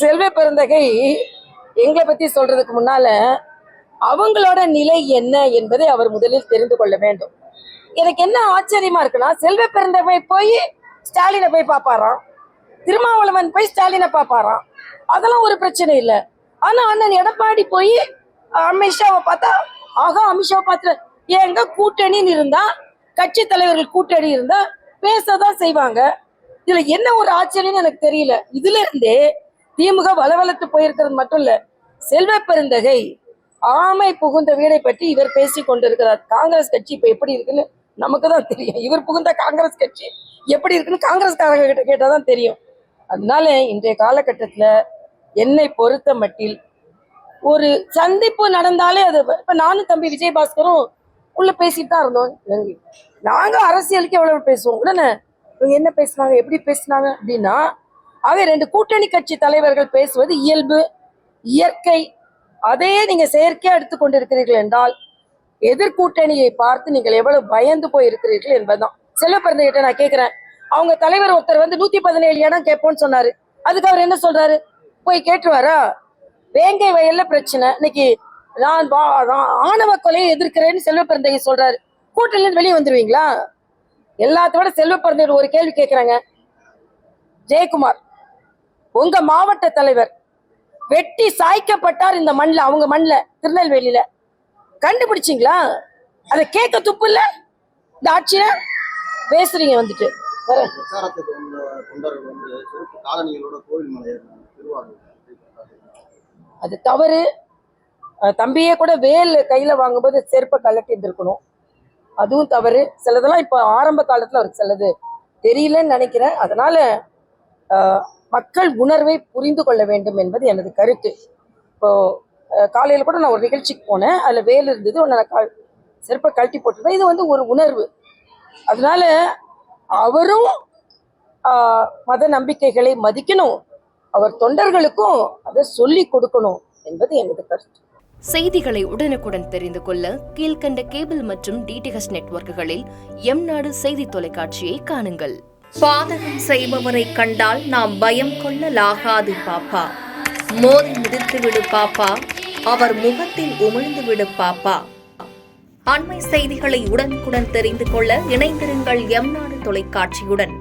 செல்வ பெருந்தகை எங்களை பத்தி சொல்றதுக்கு முன்னால அவங்களோட நிலை என்ன என்பதை அவர் முதலில் தெரிந்து கொள்ள வேண்டும். எனக்கு என்ன ஆச்சரியமா இருக்குன்னா, செல்வ பெருந்தகை போய் ஸ்டாலினை போய் பார்ப்பாராம், திருமாவளவன் போய் ஸ்டாலினை பார்ப்பாராம், அதெல்லாம் ஒரு பிரச்சனை இல்லை. ஆனா அண்ணன் எடப்பாடி போய் அமித்ஷாவை பார்த்தா, ஆகா அமித்ஷாவை பார்த்து எங்க கூட்டணின்னு இருந்தா, கட்சி தலைவர்கள் கூட்டணி இருந்தா பேசதான் செய்வாங்க. இதுல என்ன ஒரு ஆச்சரியம்னு எனக்கு தெரியல. இதுல இருந்தே திமுக வளவளத்து போயிருக்கிறது மட்டும் இல்ல, செல்வ பெருந்தகை ஆமை புகுந்த வீடை பற்றி இவர் பேசி கொண்டிருக்கிறார். காங்கிரஸ் கட்சி இப்ப எப்படி இருக்குன்னு நமக்கு தான் தெரியும். இவர் புகுந்த காங்கிரஸ் கட்சி எப்படி இருக்குன்னு காங்கிரஸ்காரங்க கிட்ட கேட்டாதான் தெரியும். அதனால இன்றைய காலகட்டத்துல என்னை பொறுத்த மட்டில் ஒரு சந்திப்பு நடந்தாலே அது, இப்ப நானும் தம்பி விஜயபாஸ்கரும் உள்ள பேசிட்டு தான் இருந்தோம். நாங்க அரசியலுக்கு எவ்வளவு பேசுவோம், உடனே இவங்க என்ன பேசினாங்க எப்படி பேசினாங்க அப்படின்னா, ஆக ரெண்டு கூட்டணி கட்சி தலைவர்கள் பேசுவது இயல்பு, இயற்கை. அதையே நீங்க செயற்கையா எடுத்துக்கொண்டிருக்கிறீர்கள் என்றால் எதிர்கூட்டணியை பார்த்து நீங்கள் எவ்வளவு பயந்து போய் இருக்கிறீர்கள் என்பதுதான். செல்வ பெருந்தகிட்ட நான் கேட்கிறேன், அவங்க தலைவர் ஒருத்தர் வந்து 117 இடம் கேட்போம்னு சொன்னாரு, அதுக்கு அவர் என்ன சொல்றாரு? போய் கேட்டுவாரா? வேங்கை வயல்ல பிரச்சனை, இன்னைக்கு நான் ஆணவ கொலையை எதிர்க்கிறேன்னு செல்வ பெருந்தகை சொல்றாரு. கூட்டணியிலிருந்து வெளியே வந்துருவீங்களா? எல்லாத்தோட செல்வ பெருந்தகை ஒரு கேள்வி கேட்கிறாங்க. ஜெயக்குமார் உங்க மாவட்ட தலைவர் வெட்டி சாய்க்கப்பட்டார் இந்த மண்ணில், அவங்க மண்ணில் திருநெல்வேலியில, கண்டுபிடிச்சிங்களா? அதை கேட்க துப்பு இல்ல இந்த ஆட்சியில பேசுறீங்க வந்துட்டு. அது தவறு. தம்பியே கூட வேல் கையில வாங்கும்போது செருப்பை கலட்டி இருந்திருக்கணும், அதுவும் தவறு. சிலதெல்லாம் இப்ப ஆரம்ப காலத்துல அவருக்கு சிலது தெரியலன்னு நினைக்கிறேன். அதனால மக்கள் உணர்வை புரிந்து கொள்ள வேண்டும் என்பது எனது கருத்து. இப்போ காலையில் கூட நான் ஒரு நிகழ்ச்சிக்கு போனேன், அதில் வேல் இருந்தது, ஒன்று நான் செருப்பை கழட்டி போட்டிருந்தேன். இது வந்து ஒரு உணர்வு. அதனால அவரும் மத நம்பிக்கைகளை மதிக்கணும், அவர் தொண்டர்களுக்கும் அதை சொல்லி கொடுக்கணும் என்பது எனது கருத்து. செய்திகளை உடனுக்குடன் தெரிந்து கொள்ள கீழ்கண்ட கேபிள் மற்றும் டிடிஹெச் நெட்வொர்க்குகளில் எம்நாடு செய்தி தொலைக்காட்சியை காணுங்கள். பாதகம் செய்பவரை கண்டால் நாம் பயம் கொள்ளலாகாது பாப்பா, மோதி மிதித்து விடு பாப்பா, அவர் முகத்தில் உமிழ்ந்து விடு பாப்பா. அண்மை செய்திகளை உடனுக்குடன் தெரிந்து கொள்ள இணைந்திருங்கள் எம்நாடு தொலைக்காட்சியுடன்.